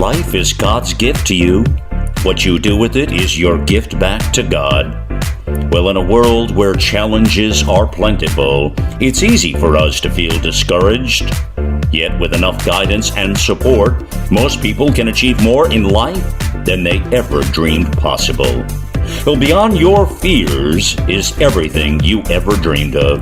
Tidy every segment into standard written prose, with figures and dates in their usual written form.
life is God's gift to you. What you do with it is your gift back to God. Well, in a world where challenges are plentiful, it's easy for us to feel discouraged. Yet with enough guidance and support, most people can achieve more in life than they ever dreamed possible. Well, beyond your fears is everything you ever dreamed of.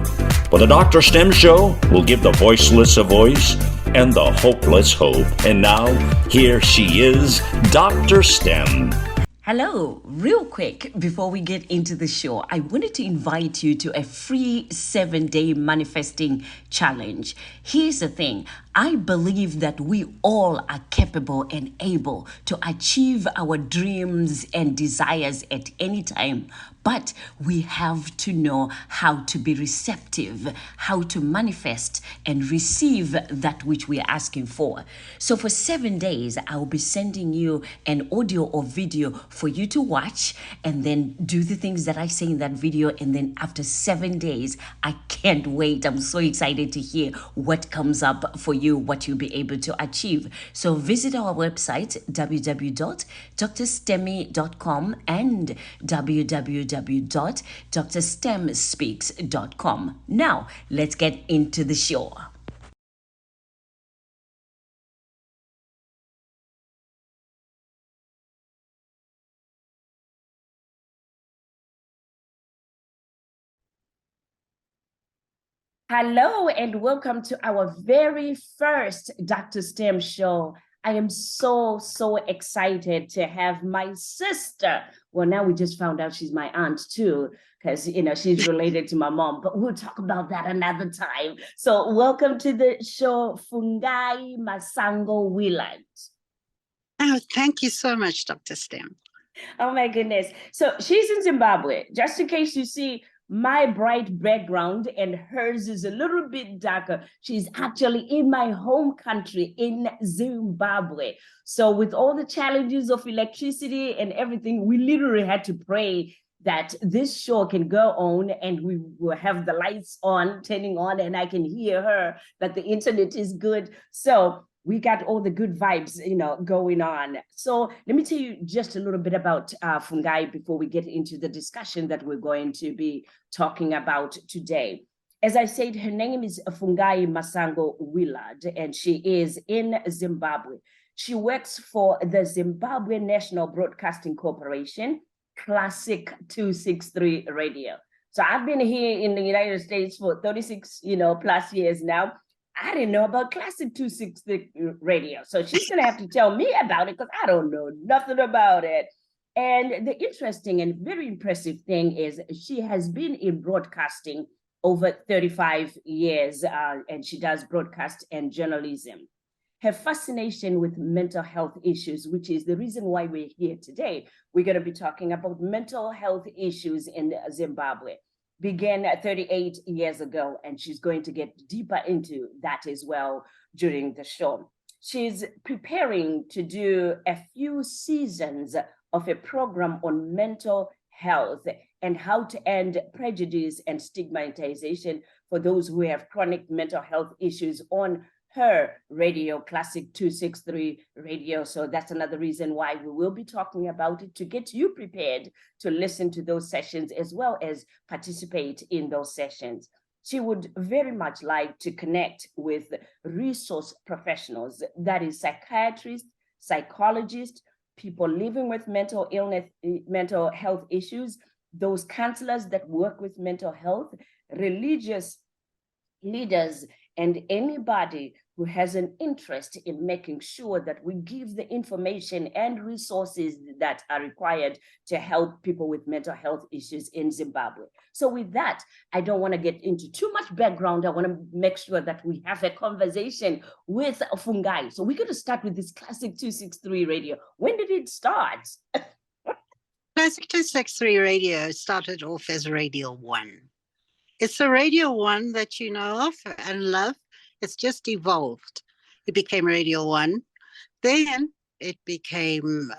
Well, the DrStem Show will give the voiceless a voice and the hopeless hope. And now, here she is, DrStem. Hello, real quick, before we get into the show, I wanted to invite you to a free 7-day manifesting challenge. Here's the thing. I believe that we all are capable and able to achieve our dreams and desires at any time, but we have to know how to be receptive, how to manifest and receive that which we are asking for. So for 7 days, I'll be sending you an audio or video for you to watch and then do the things that I say in that video. And then after 7 days, I can't wait. I'm so excited to hear what comes up for you, what you'll be able to achieve. So visit our website, www.drstemmy.com and www.drstemspeaks.com. Now, let's get into the show. Hello and welcome to our very first DrStem show. I am so excited to have my sister. Well, now we just found out she's my aunt too, because she's related to my mom, but we'll talk about that another time. So welcome to the show, Fungai Masango-Willard. Oh, thank you so much, DrStem. Oh my goodness. So she's in Zimbabwe, just in case you see my bright background and hers is a little bit darker. She's actually in my home country in Zimbabwe. So with all the challenges of electricity and everything, we literally had to pray that this show can go on and we will have the lights on, turning on, and I can hear her, that the internet is good. So we got all the good vibes, going on. So let me tell you just a little bit about Fungai before we get into the discussion that we're going to be talking about today. As I said, her name is Fungai Masango-Willard, and she is in Zimbabwe. She works for the Zimbabwe National Broadcasting Corporation, Classic 263 Radio. So I've been here in the United States for 36, plus years now. I didn't know about Classic 263 Radio. So she's going to have to tell me about it because I don't know nothing about it. And the interesting and very impressive thing is she has been in broadcasting over 35 years, and she does broadcast and journalism. Her fascination with mental health issues, which is the reason why we're here today. We're going to be talking about mental health issues in Zimbabwe. Began 38 years ago, and she's going to get deeper into that as well during the show. She's preparing to do a few seasons of a program on mental health and how to end prejudice and stigmatization for those who have chronic mental health issues on her radio, Classic 263 Radio. So that's another reason why we will be talking about it, to get you prepared to listen to those sessions as well as participate in those sessions. She would very much like to connect with resource professionals, that is psychiatrists, psychologists, people living with mental illness, mental health issues, those counselors that work with mental health, religious leaders, and anybody who has an interest in making sure that we give the information and resources that are required to help people with mental health issues in Zimbabwe. So with that, I don't want to get into too much background. I want to make sure that we have a conversation with Fungai. So we're going to start with this Classic 263 Radio. When did it start? Classic 263 Radio started off as Radio 1. It's the Radio 1 that you know of and love. It's just evolved. It became Radio 1. Then it became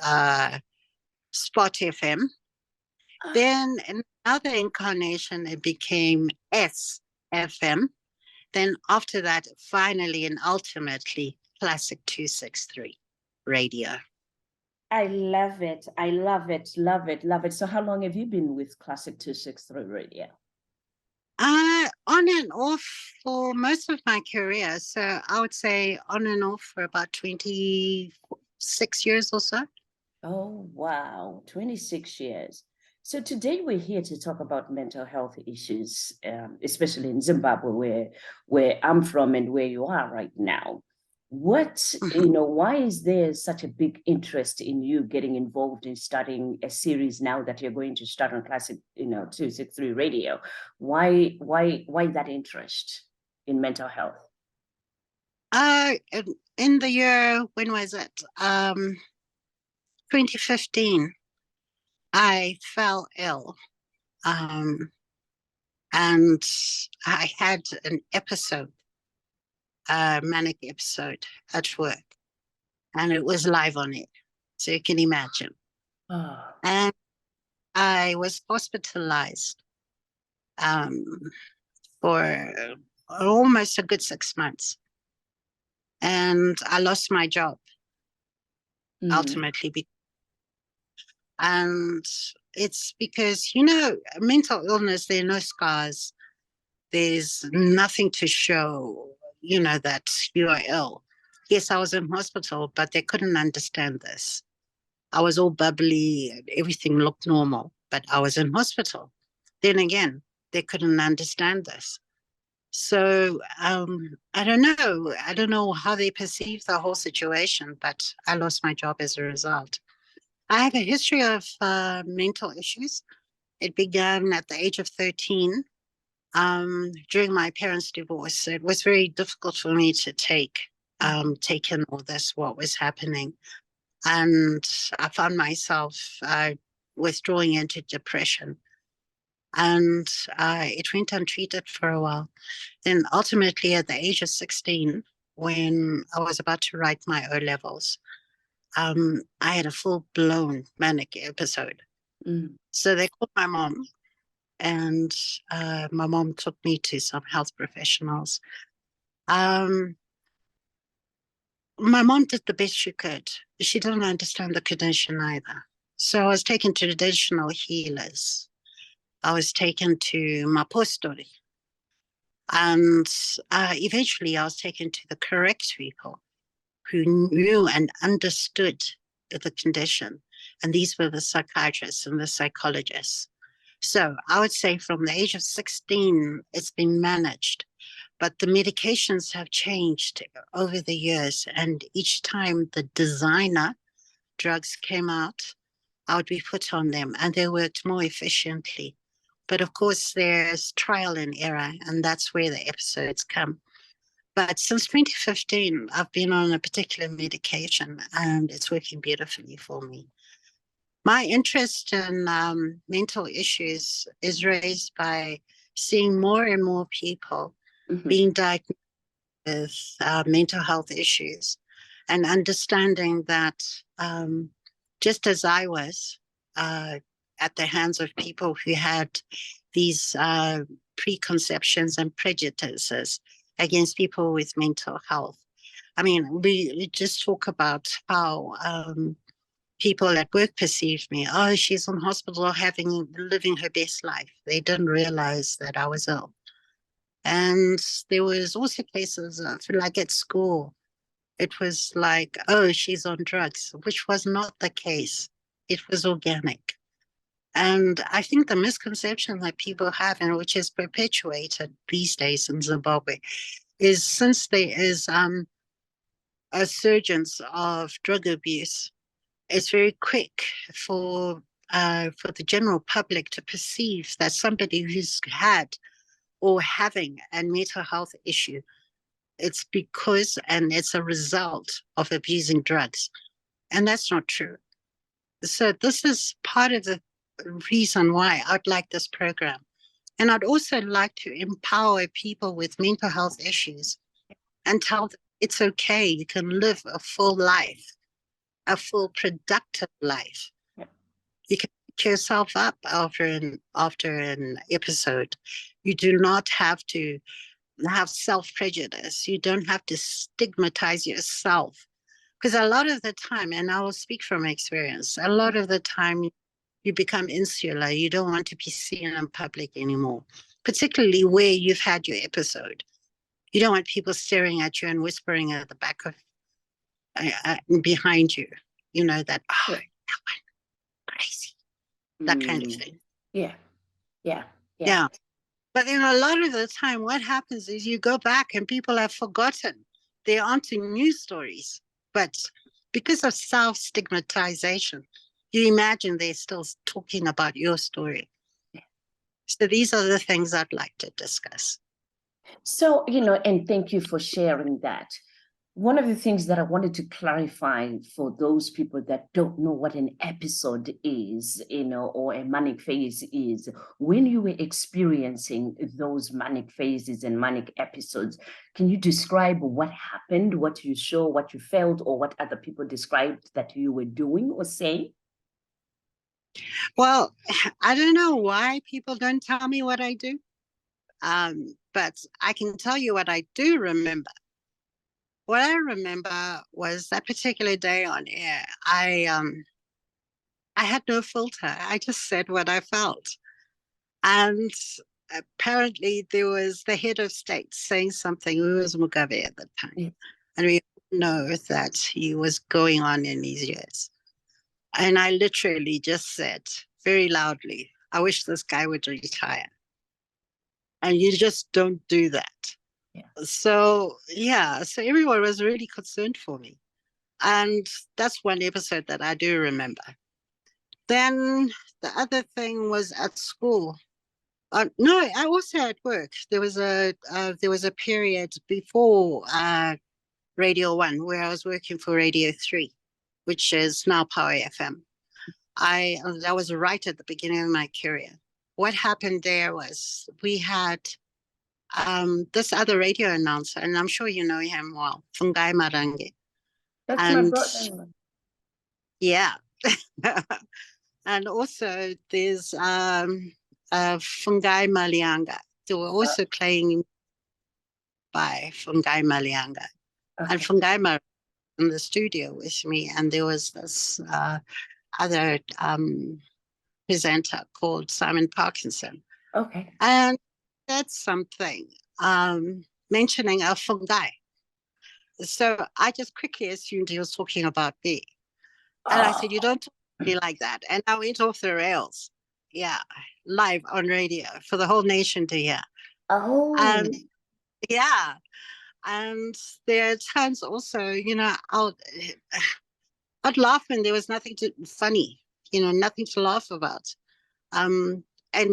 Spot FM. Then another incarnation, it became SFM. Then after that, finally and ultimately, Classic 263. radio. I love it. I love it. Love it. Love it. So how long have you been with Classic 263 Radio? On and off for most of my career. So I would say on and off for about 26 years or so. Oh, wow. 26 years. So today we're here to talk about mental health issues, especially in Zimbabwe, where I'm from and where you are right now. Why is there such a big interest in you getting involved in starting a series now that you're going to start on Classic, 263 Radio? Why that interest in mental health? In the year, when was it? 2015, I fell ill. And I had an episode, a manic episode at work, and it was live on it. So you can imagine. Oh. And I was hospitalized for almost a good 6 months. And I lost my job ultimately. And it's because, mental illness, there are no scars. There's nothing to show, that you are ill. Yes, I was in hospital, but they couldn't understand this. I was all bubbly, everything looked normal, but I was in hospital. Then again, they couldn't understand this. So I don't know. I don't know how they perceive the whole situation, but I lost my job as a result. I have a history of mental issues. It began at the age of 13 during my parents' divorce. It was very difficult for me to take in all this, what was happening. And I found myself withdrawing into depression. And it went untreated for a while. Then ultimately at the age of 16, when I was about to write my O-levels, I had a full-blown manic episode. So they called my mom, and my mom took me to some health professionals. My mom did the best she could. She didn't understand the condition either. So I was taken to traditional healers. I was taken to Mapostori. And eventually I was taken to the correct people who knew and understood the condition. And these were the psychiatrists and the psychologists. So I would say from the age of 16, it's been managed. But the medications have changed over the years. And each time the designer drugs came out, I would be put on them and they worked more efficiently. But of course, there's trial and error, and that's where the episodes come. But since 2015, I've been on a particular medication and it's working beautifully for me. My interest in mental issues is raised by seeing more and more people being diagnosed with mental health issues and understanding that just as I was at the hands of people who had these preconceptions and prejudices against people with mental health. I mean, we just talk about how people at work perceived me. Oh, she's in hospital living her best life. They didn't realize that I was ill. And there was also cases of, like at school, it was like, oh, she's on drugs, which was not the case. It was organic. And I think the misconception that people have, and which is perpetuated these days in Zimbabwe, is since there is a surgence of drug abuse, it's very quick for the general public to perceive that somebody who's had or having a mental health issue, it's because and it's a result of abusing drugs. And that's not true. So this is part of the reason why I'd like this program. And I'd also like to empower people with mental health issues and tell them it's okay. You can live a full life, a full productive life. Yeah. You can pick yourself up after an episode. You do not have to have self-prejudice. You don't have to stigmatize yourself Because a lot of the time, and I will speak from experience, a lot of the time you become insular. You don't want to be seen in public anymore, particularly where you've had your episode. You don't want people staring at you and whispering at the back of behind you, you know, that, oh, that one, crazy, that kind of thing. Yeah. Yeah. But then a lot of the time, what happens is you go back and people have forgotten. They're onto new stories. But because of self-stigmatization, you imagine they're still talking about your story. So these are the things I'd like to discuss. So, and thank you for sharing that. One of the things that I wanted to clarify for those people that don't know what an episode is, or a manic phase is, when you were experiencing those manic phases and manic episodes, can you describe what happened, what you saw, what you felt, or what other people described that you were doing or saying? Well, I don't know why people don't tell me what I do, but I can tell you what I do remember. What I remember was that particular day on air, I had no filter. I just said what I felt. And apparently there was the head of state saying something. Who was Mugabe at the time? Yeah. And we know that he was going on in his years. And I literally just said very loudly, I wish this guy would retire. And you just don't do that. Yeah. So everyone was really concerned for me. And that's one episode that I do remember. Then the other thing was at school. No, I also at work. There was a period before Radio 1 where I was working for Radio 3, which is now Power FM. That was right at the beginning of my career. What happened there was we had this other radio announcer, and I'm sure you know him well, Fungai Masango. That's my brother. Yeah. And also there's Fungai Malianga. They were also playing by Fungai Malianga. Okay. And Fungai in the studio with me, and there was this other presenter called Simon Parkinson. Okay. And that's something mentioning a fungi. So I just quickly assumed he was talking about me. And I said, you don't talk to me like that. And I went off the rails. Yeah, live on radio for the whole nation to hear. Oh. Yeah. And there are times also, I'd laugh when there was nothing funny, nothing to laugh about. And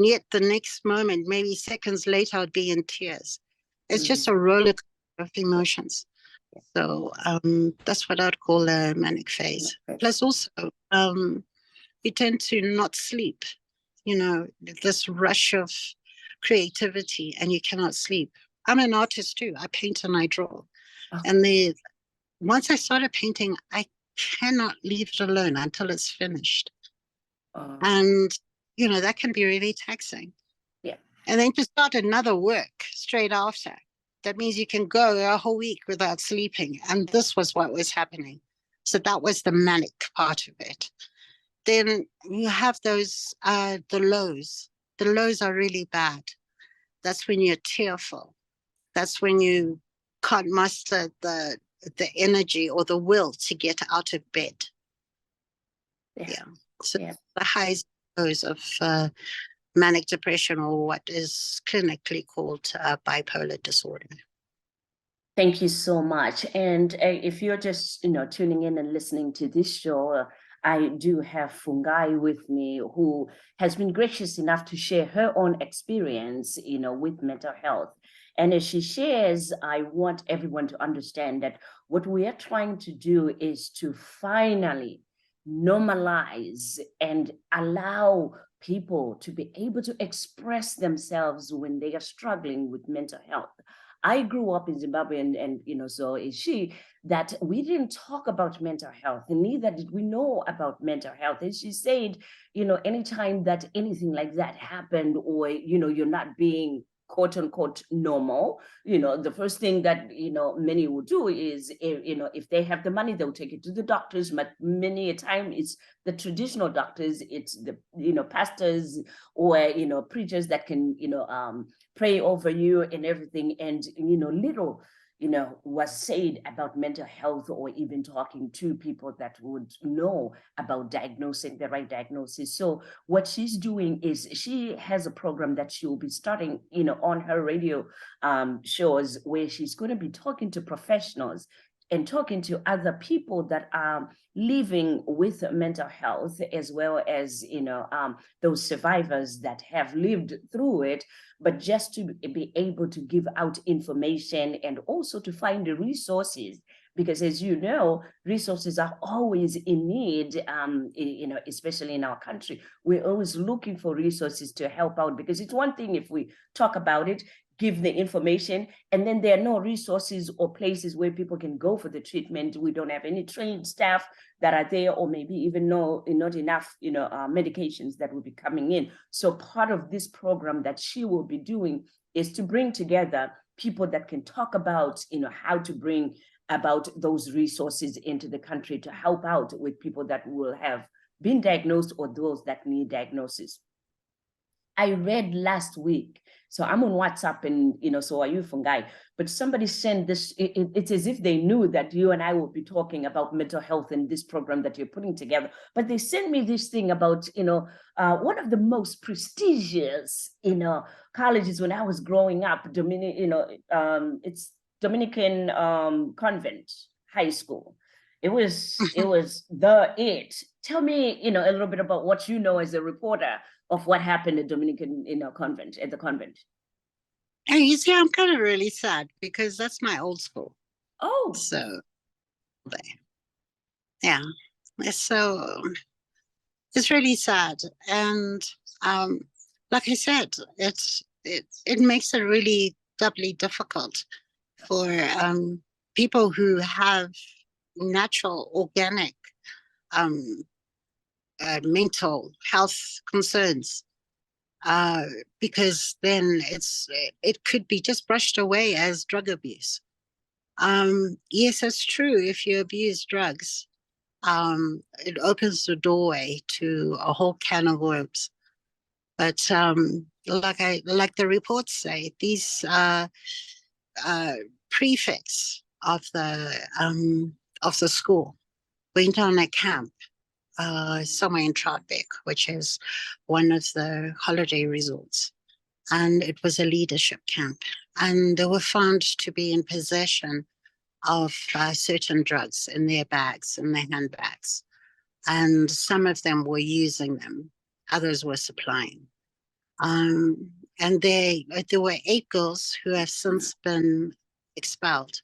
yet the next moment, maybe seconds later, I'd be in tears. It's just a roller coaster of emotions. So that's what I'd call a manic phase. Plus also, you tend to not sleep, this rush of creativity, and you cannot sleep. I'm an artist too. I paint and I draw. Okay. And once I started painting, I cannot leave it alone until it's finished. And, that can be really taxing. Yeah. And then to start another work straight after, that means you can go a whole week without sleeping. And this was what was happening. So that was the manic part of it. Then you have those, the lows. The lows are really bad. That's when you're tearful. That's when you can't muster the energy or the will to get out of bed. Yeah. So the highs and lows of manic depression, or what is clinically called bipolar disorder. Thank you so much. And if you're just, tuning in and listening to this show, I do have Fungai with me, who has been gracious enough to share her own experience, with mental health. And as she shares, I want everyone to understand that what we are trying to do is to finally normalize and allow people to be able to express themselves when they are struggling with mental health. I grew up in Zimbabwe, and so is she, that we didn't talk about mental health, and neither did we know about mental health. And she said, anytime that anything like that happened, or, you're not being quote unquote normal, the first thing that, many will do is, if they have the money, they'll take it to the doctors. But many a time it's the traditional doctors, it's the, pastors or, preachers that can, pray over you and everything. And, little, was said about mental health, or even talking to people that would know about diagnosing the right diagnosis. So what she's doing is she has a program that she'll be starting, on her radio shows, where she's going to be talking to professionals and talking to other people that are living with mental health, as well as, those survivors that have lived through it, but just to be able to give out information and also to find the resources. Because as you know, resources are always in need, especially in our country. We're always looking for resources to help out, because it's one thing if we talk about it, give the information, and then there are no resources or places where people can go for the treatment. We don't have any trained staff that are there, or maybe even not enough, medications that will be coming in. So part of this program that she will be doing is to bring together people that can talk about, how to bring about those resources into the country to help out with people that will have been diagnosed or those that need diagnosis. I read last week, so I'm on WhatsApp, and so are you, Fungai, but somebody sent this, it's as if they knew that you and I will be talking about mental health in this program that you're putting together. But they sent me this thing about, one of the most prestigious, colleges when I was growing up, it's Dominican Convent High School. It was it. Tell me, a little bit about what you know as a reporter of what happened at Dominican, at the convent. And you see, I'm kind of really sad because that's my old school. Oh, so yeah, so it's really sad, and like I said, it makes it really doubly difficult for people who have natural, organic mental health concerns, because then it could be just brushed away as drug abuse. Yes, it's true. If you abuse drugs, it opens the doorway to a whole can of worms. But like the reports say, these prefects of the school went on a camp somewhere in Troutbeck, which is one of the holiday resorts. And it was a leadership camp. And they were found to be in possession of certain drugs in their bags, in their handbags. And some of them were using them, others were supplying. And there were 8 girls who have since been expelled.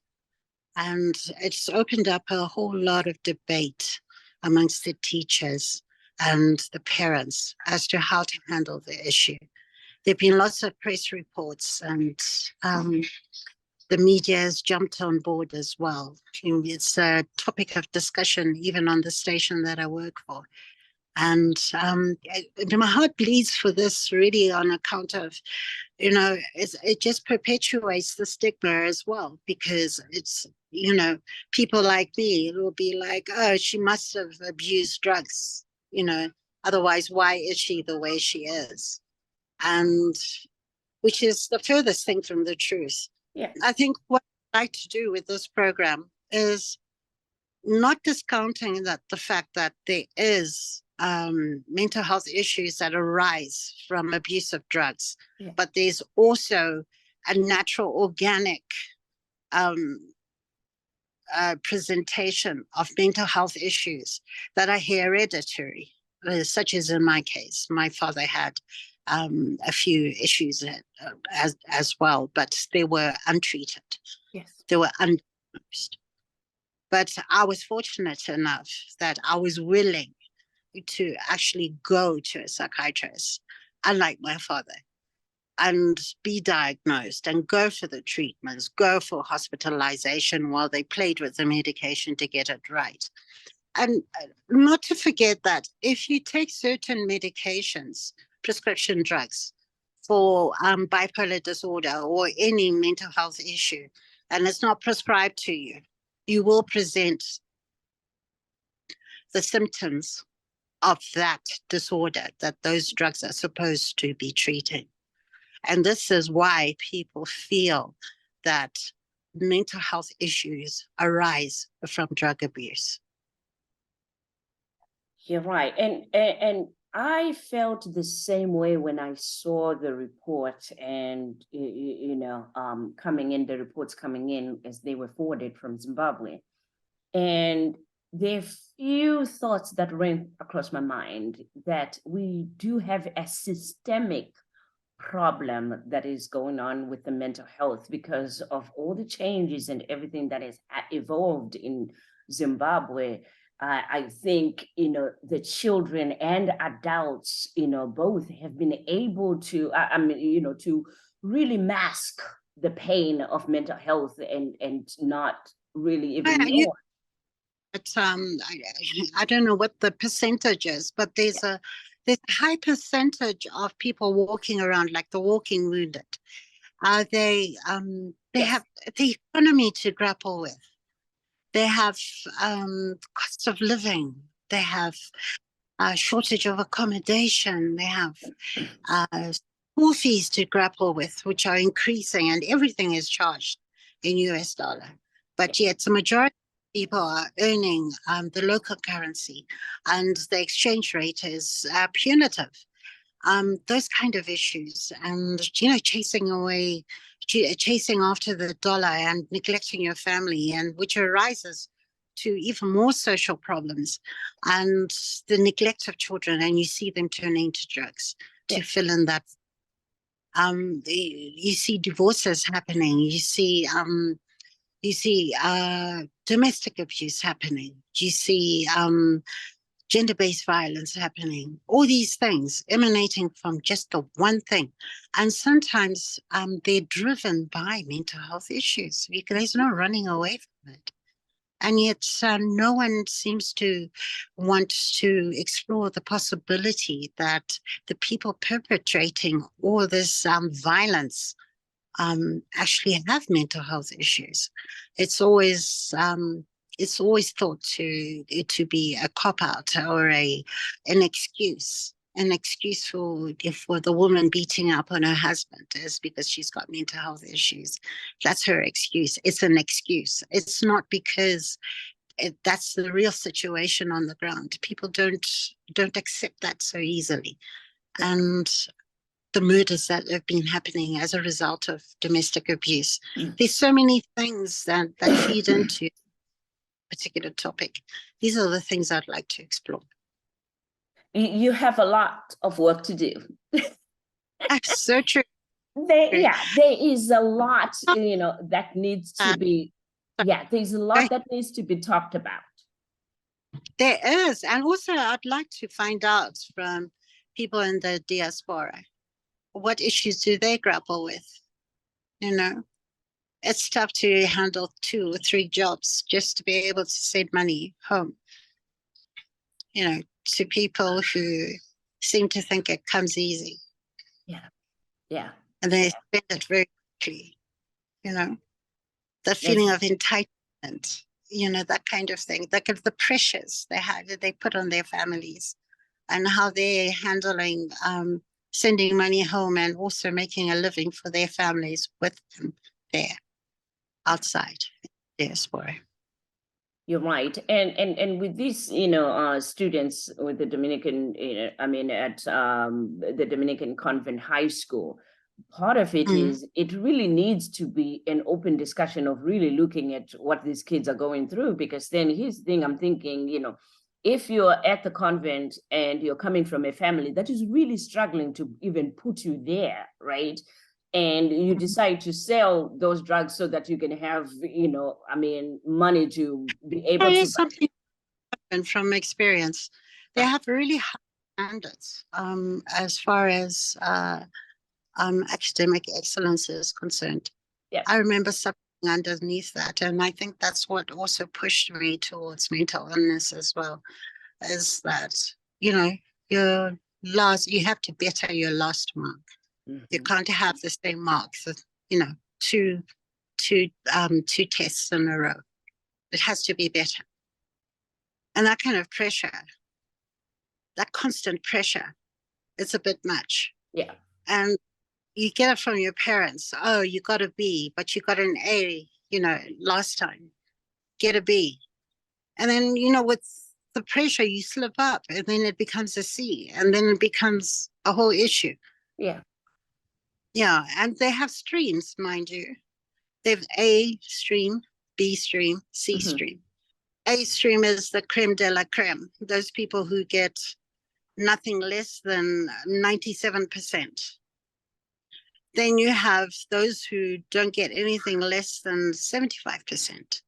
And it's opened up a whole lot of debate amongst the teachers and the parents as to how to handle the issue. There have been lots of press reports, and the media has jumped on board as well. It's a topic of discussion even on the station that I work for. And my heart bleeds for this, really, on account of, it just perpetuates the stigma as well, because it's, people like me, it will be like, oh, she must have abused drugs, otherwise why is she the way she is? And which is the furthest thing from the truth. Yeah. I think what I'd like to do with this program is not discounting the fact that there is mental health issues that arise from abuse of drugs, yeah. But there's also a natural, organic presentation of mental health issues that are hereditary, such as in my case. My father had a few issues as well, but they were untreated. Yes. They were undiagnosed. But I was fortunate enough that I was willing to actually go to a psychiatrist, unlike my father, and be diagnosed and go for the treatments, go for hospitalization while they played with the medication to get it right. And not to forget that if you take certain medications, prescription drugs, bipolar disorder or any mental health issue, and it's not prescribed to you, you will present the symptoms of that disorder that those drugs are supposed to be treating. And this is why people feel that mental health issues arise from drug abuse. You're right. And I felt the same way when I saw the report and, the reports coming in as they were forwarded from Zimbabwe. And there are few thoughts that ran across my mind that we do have a systemic problem that is going on with the mental health because of all the changes and everything that has evolved in Zimbabwe. I think, the children and adults, both have been able to, to really mask the pain of mental health and not really even know. I don't know what the percentage is, but there's a high percentage of people walking around like the walking wounded. They have the economy to grapple with. They have cost of living. They have a shortage of accommodation. They have school fees to grapple with, which are increasing, and everything is charged in US dollar. But yet the majority of people are earning the local currency, and the exchange rate is punitive. Those kind of issues, and chasing after the dollar and neglecting your family, and which arises to even more social problems and the neglect of children, and you see them turning to drugs to fill in that. You see divorces happening. You see domestic abuse happening. You see gender-based violence happening, all these things emanating from just the one thing. And sometimes they're driven by mental health issues because there's no running away from it. And yet no one seems to want to explore the possibility that the people perpetrating all this violence actually have mental health issues. It's always thought to be a cop-out or an excuse for the woman beating up on her husband is because she's got mental health issues. That's her excuse. It's an excuse. It's not because that's the real situation on the ground. People don't accept that so easily. And the murders that have been happening as a result of domestic abuse. There's so many things that feed into particular topic. These are the things I'd like to explore. You have a lot of work to do. That's so true. There is a lot, that needs to be, there's a lot that needs to be talked about. There is. And also I'd like to find out from people in the diaspora, what issues do they grapple with? It's tough to handle 2 or 3 jobs just to be able to send money home, to people who seem to think it comes easy. Yeah. And they spend it very quickly, the feeling of entitlement, that kind of thing. The pressures they put on their families and how they're handling sending money home and also making a living for their families with them there. Outside diaspora. You're right. And with these, students with the Dominican, at the Dominican Convent High School, part of it is it really needs to be an open discussion of really looking at what these kids are going through, because then here's the thing I'm thinking, if you're at the convent and you're coming from a family that is really struggling to even put you there, right? And you decide to sell those drugs so that you can have, money to be able to. Something from experience. They have really high standards as far as academic excellence is concerned. Yeah. I remember something underneath that, and I think that's what also pushed me towards mental illness as well, is that, you have to better your last mark. You can't have the same marks, you know, two tests in a row. It has to be better. And that kind of pressure, that constant pressure, it's a bit much. Yeah. And you get it from your parents. Oh, you got a B, but you got an A, you know, last time. Get a B. And then, you know, with the pressure, you slip up and then it becomes a C and then it becomes a whole issue. Yeah. Yeah. And they have streams, mind you. They have A stream, B stream, C stream. A stream is the creme de la creme. Those people who get nothing less than 97%. Then you have those who don't get anything less than 75%.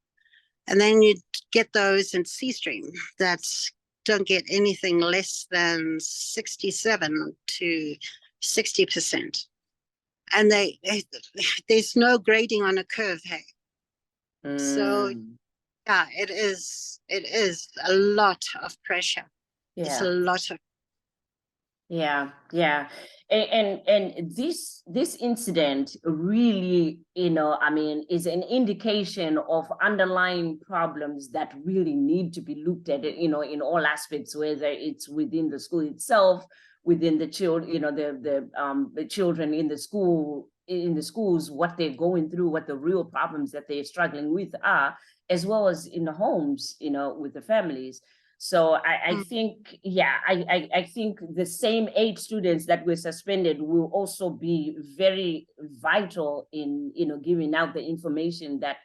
And then you get those in C stream that don't get anything less than 67 to 60%. And there's no grading on a curve, hey. So yeah, it is a lot of pressure. Yeah. It's a lot of Yeah, yeah. And this incident really, you know, I mean, is an indication of underlying problems that really need to be looked at, you know, in all aspects, whether it's within the school itself, within the children, you know, the children in the school, in the schools, what they're going through, what the real problems that they're struggling with are, as well as in the homes, you know, with the families. So I think, yeah, I think the same 8 students that were suspended will also be very vital in, you know, giving out the information that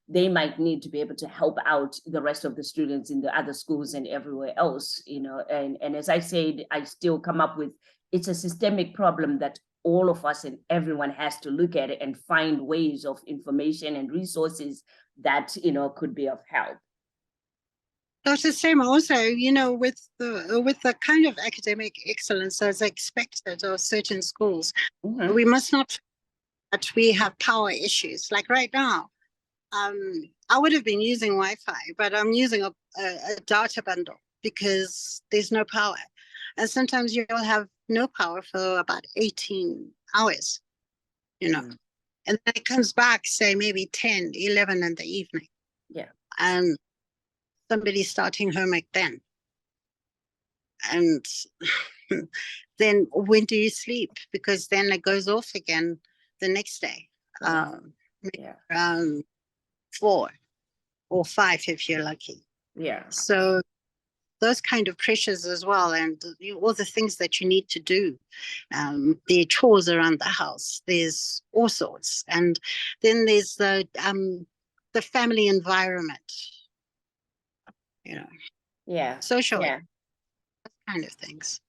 they might need to be able to help out the rest of the students in the other schools and everywhere else, you know. And as I said, I still come up with, it's a systemic problem that all of us and everyone has to look at it and find ways of information and resources that, you know, could be of help. Dr. Sam, also, you know, with the kind of academic excellence that's expected of certain schools, we must not that we have power issues. Like right now, I would have been using Wi-Fi, but I'm using a data bundle because there's no power. And sometimes you'll have no power for about 18 hours, you know, and then it comes back, say, maybe 10, 11 in the evening. Yeah. And somebody's starting homework then. And then when do you sleep? Because then it goes off again the next day. Around 4 or 5 if you're lucky. Yeah. So those kind of pressures as well, and all the things that you need to do, the chores around the house, there's all sorts. And then there's the family environment. You know, yeah, social, yeah, kind of things.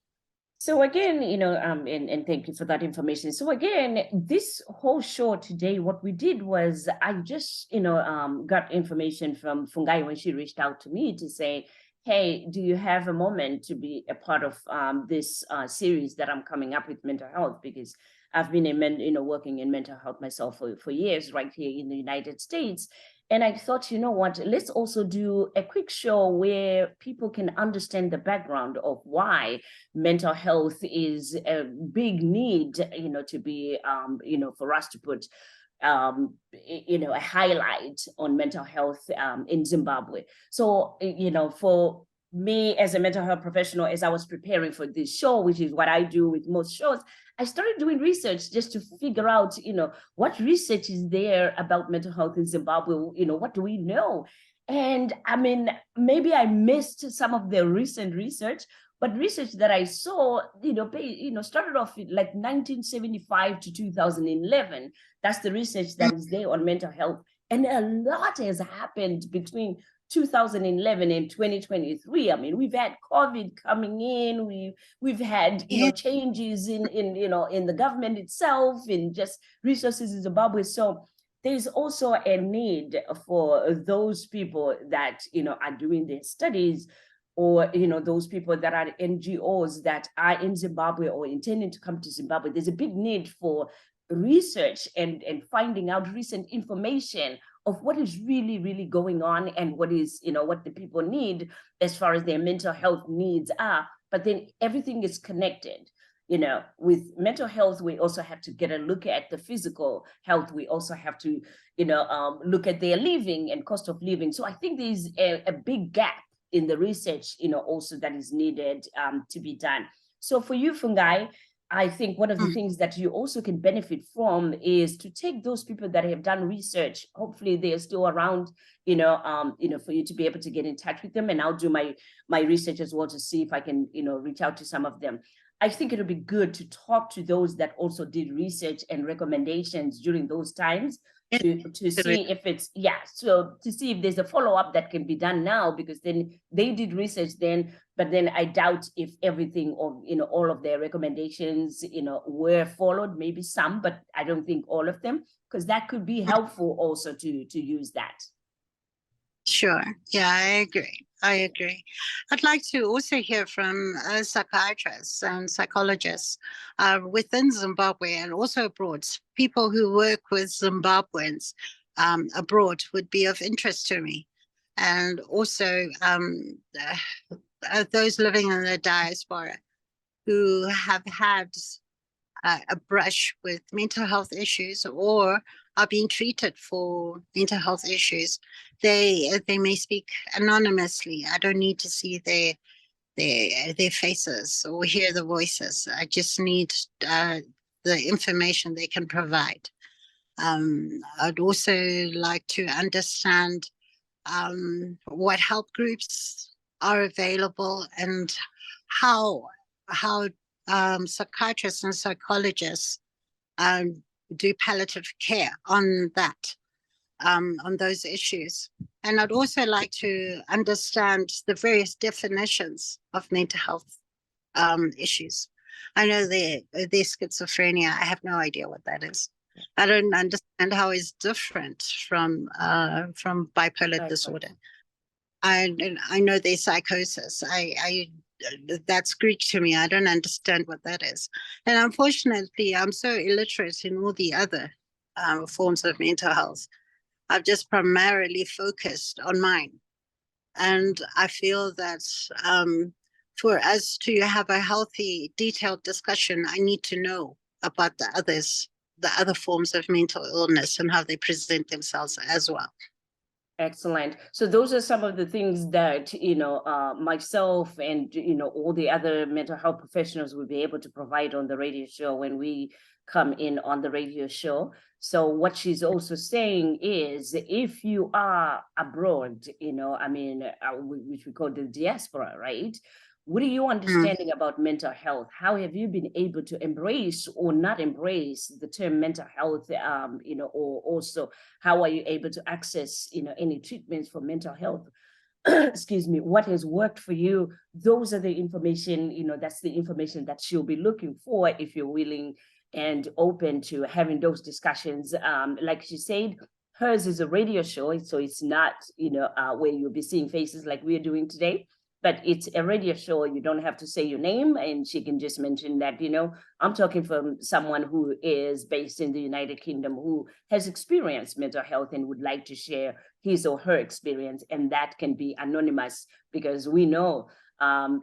So again, you know, and thank you for that information. So again, this whole show today, what we did was I just, you know, got information from Fungai when she reached out to me to say, hey, do you have a moment to be a part of this series that I'm coming up with mental health? Because I've been working in mental health myself for years right here in the United States. And I thought, you know what, let's also do a quick show where people can understand the background of why mental health is a big need, you know, to be, for us to put, a highlight on mental health in Zimbabwe. So, you know, for me as a mental health professional, as I was preparing for this show, which is what I do with most shows, I started doing research just to figure out, you know, what research is there about mental health in Zimbabwe? You know, what do we know? And I mean, maybe I missed some of the recent research, but research that I saw, started off in like 1975 to 2011. That's the research that is there on mental health. And a lot has happened between 2011 and 2023. I mean, we've had COVID coming in. We've had changes in the government itself, in just resources in Zimbabwe. So there's also a need for those people that are doing their studies, or those people that are NGOs that are in Zimbabwe or intending to come to Zimbabwe. There's a big need for research and finding out recent information of what is really, really going on, and what is, what the people need as far as their mental health needs are. But then everything is connected. with mental health, we also have to get a look at the physical health. We also have to, look at their living and cost of living. So I think there's a big gap in the research, also that is needed to be done. So for you, Fungai, I think one of the things that you also can benefit from is to take those people that have done research. Hopefully they are still around, for you to be able to get in touch with them. And I'll do my research as well to see if I can, reach out to some of them. I think it'll be good to talk to those that also did research and recommendations during those times to see if it's, so to see if there's a follow-up that can be done now, because then they did research then, but then I doubt if everything or, all of their recommendations, were followed, maybe some, but I don't think all of them, because that could be helpful also to use that. Sure. Yeah, I agree. I'd like to also hear from psychiatrists and psychologists within Zimbabwe and also abroad. People who work with Zimbabweans abroad would be of interest to me. And also those living in the diaspora who have had a brush with mental health issues or are being treated for mental health issues. They may speak anonymously. I don't need to see their faces or hear the voices. I just need the information they can provide. I'd also like to understand what help groups are available and how psychiatrists and psychologists do palliative care on that, on those issues. And I'd also like to understand the various definitions of mental health issues. I know there's schizophrenia. I have no idea what that is. I don't understand how it's different from bipolar disorder. I know there's psychosis. That's Greek to me. I don't understand what that is. And unfortunately, I'm so illiterate in all the other forms of mental health. I've just primarily focused on mine. And I feel that for us to have a healthy, detailed discussion, I need to know about the other forms of mental illness and how they present themselves as well. Excellent. So those are some of the things that, myself and, all the other mental health professionals will be able to provide on the radio show when we come in on the radio show. So what she's also saying is, if you are abroad, which we call the diaspora, right? What are you understanding about mental health? How have you been able to embrace or not embrace the term mental health, or also how are you able to access, any treatments for mental health? Excuse me, what has worked for you? Those are the information, that's the information that she'll be looking for if you're willing and open to having those discussions. Like she said, hers is a radio show, so it's not, where you'll be seeing faces like we're doing today. But it's a radio show. You don't have to say your name, and she can just mention that, I'm talking from someone who is based in the United Kingdom who has experienced mental health and would like to share his or her experience, and that can be anonymous, because we know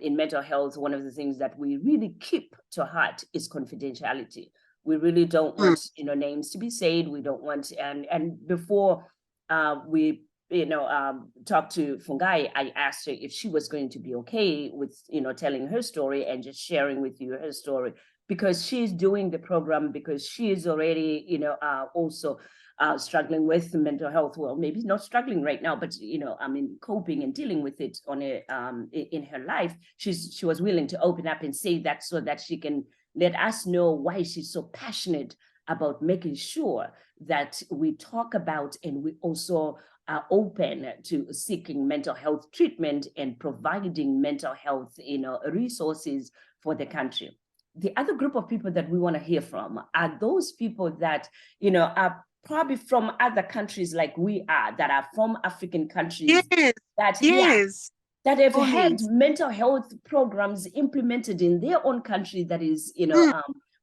in mental health, one of the things that we really keep to heart is confidentiality. We really don't want, names to be said. We don't want, and before we talked to Fungai, I asked her if she was going to be okay with, telling her story and just sharing with you her story, because she's doing the program, because she is already, also struggling with mental health. Well, maybe not struggling right now, but, coping and dealing with it on in her life. She was willing to open up and say that so that she can let us know why she's so passionate about making sure that we talk about and we also are open to seeking mental health treatment and providing mental health, resources for the country. The other group of people that we want to hear from are those people that, are probably from other countries like we are, that are from African countries. Yes. That have had mental health programs implemented in their own country that is,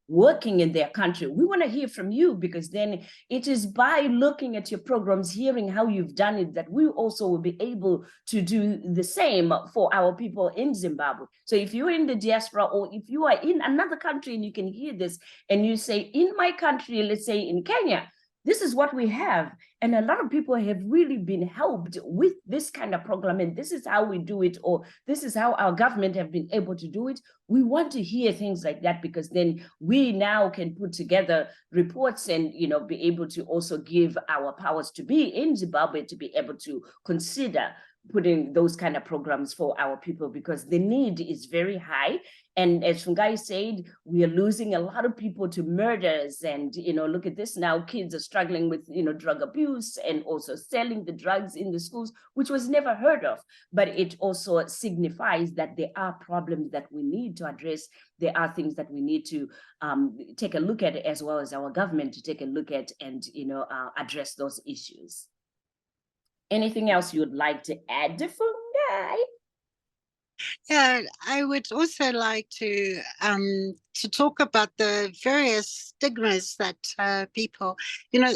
working in their country. We want to hear from you, because then it is by looking at your programs, hearing how you've done it, that we also will be able to do the same for our people in Zimbabwe. So if you're in the diaspora, or if you are in another country and you can hear this and you say, in my country, let's say in Kenya, this is what we have. And a lot of people have really been helped with this kind of program, and this is how we do it, or this is how our government have been able to do it. We want to hear things like that, because then we now can put together reports and, you know, be able to also give our powers to be in Zimbabwe to be able to consider putting those kind of programs for our people, because the need is very high. And as Fungai said, we are losing a lot of people to murders. And, you know, look at this now, kids are struggling with, you know, drug abuse and also selling the drugs in the schools, which was never heard of. But it also signifies that there are problems that we need to address. There are things that we need to take a look at, as well as our government to take a look at and, you know, address those issues. Anything else you would like to add, Fungai? Yeah, I would also like to talk about the various stigmas that people, you know,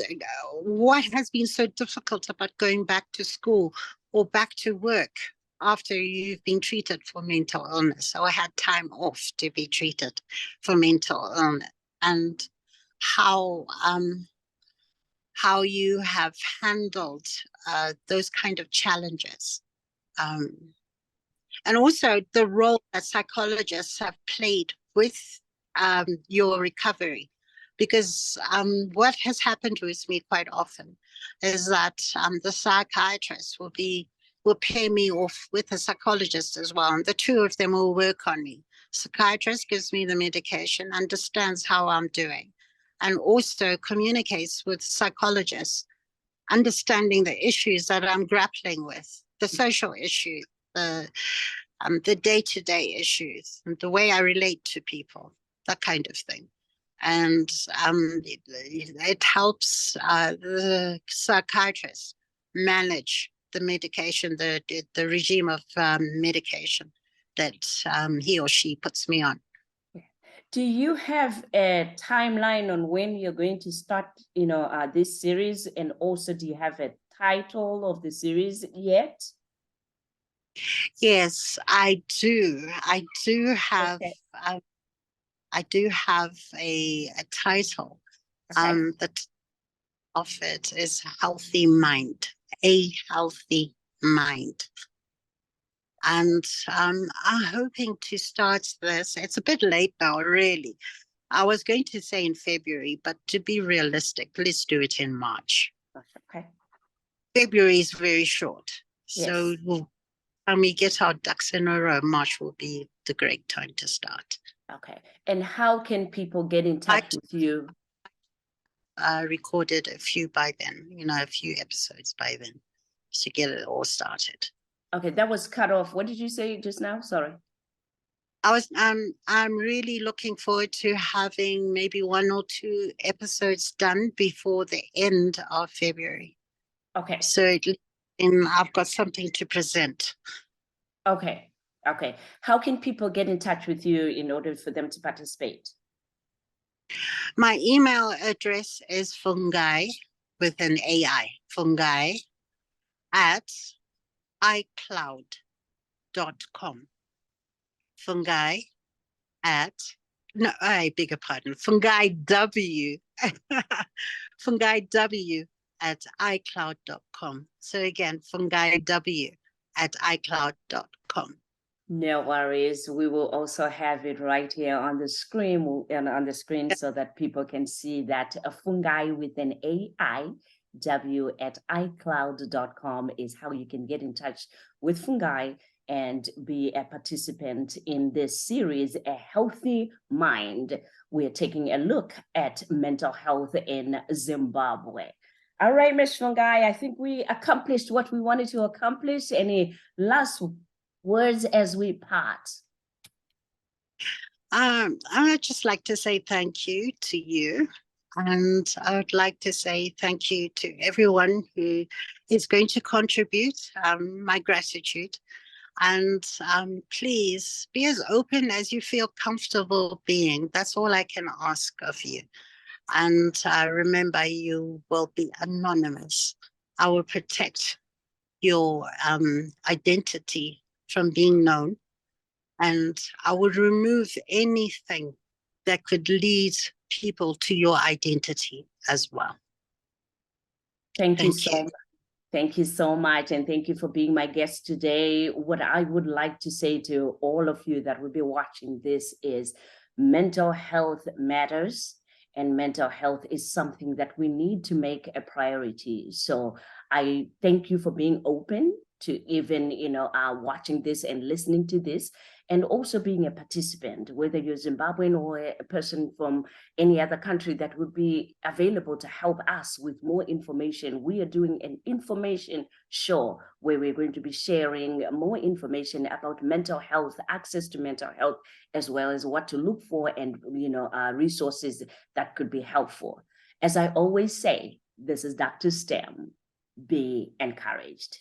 what has been so difficult about going back to school or back to work after you've been treated for mental illness, or had time off to be treated for mental illness, and how you have handled those kind of challenges. And also the role that psychologists have played with your recovery. Because what has happened with me quite often is that the psychiatrist will pair me off with a psychologist as well. And the two of them will work on me. Psychiatrist gives me the medication, understands how I'm doing, and also communicates with psychologists, understanding the issues that I'm grappling with, the social issues, the day-to-day issues, and the way I relate to people, that kind of thing. And it helps the psychiatrist manage the medication, the regime of medication that he or she puts me on. Do you have a timeline on when you're going to start, you know, this series? And also, do you have a title of the series yet? Yes, I do. I do have. Okay. I do have a title. Okay. The of it is Healthy Mind, a Healthy Mind. And I'm hoping to start this. It's a bit late now, really. I was going to say in February, but to be realistic, let's do it in March. Okay. February is very short. Yes. So when we get our ducks in a row, March will be the great time to start. Okay. And how can people get in touch with you? I recorded a few by then, you know, a few episodes by then to get it all started. Okay, that was cut off. What did you say just now? Sorry. I'm really looking forward to having maybe 1 or 2 episodes done before the end of February. Okay. So I've got something to present. Okay. Okay. How can people get in touch with you in order for them to participate? My email address is Fungai with an AI, Fungai at iCloud.com. Fungai at, no, I beg your pardon, Fungai W, Fungai W at iCloud.com. So again, Fungai W at iCloud.com. No worries. We will also have it right here on the screen, so that people can see that Fungai with an AI, W at iCloud.com is how you can get in touch with Fungai and be a participant in this series, A Healthy Mind. We're taking a look at mental health in Zimbabwe. All right, Ms. Fungai, I think we accomplished what we wanted to accomplish. Any last words as we part? I would just like to say thank you to you. And I would like to say thank you to everyone who is going to contribute. My gratitude. And please be as open as you feel comfortable being. That's all I can ask of you. And remember, you will be anonymous. I will protect your identity from being known. And I would remove anything that could lead people to your identity as well. Thank you so much. Thank you so much. And thank you for being my guest today. What I would like to say to all of you that will be watching this is mental health matters. And mental health is something that we need to make a priority. So I thank you for being open to even, watching this and listening to this, and also being a participant, whether you're Zimbabwean or a person from any other country that would be available to help us with more information. We are doing an information show where we're going to be sharing more information about mental health, access to mental health, as well as what to look for and, resources that could be helpful. As I always say, this is DrStem. Be encouraged.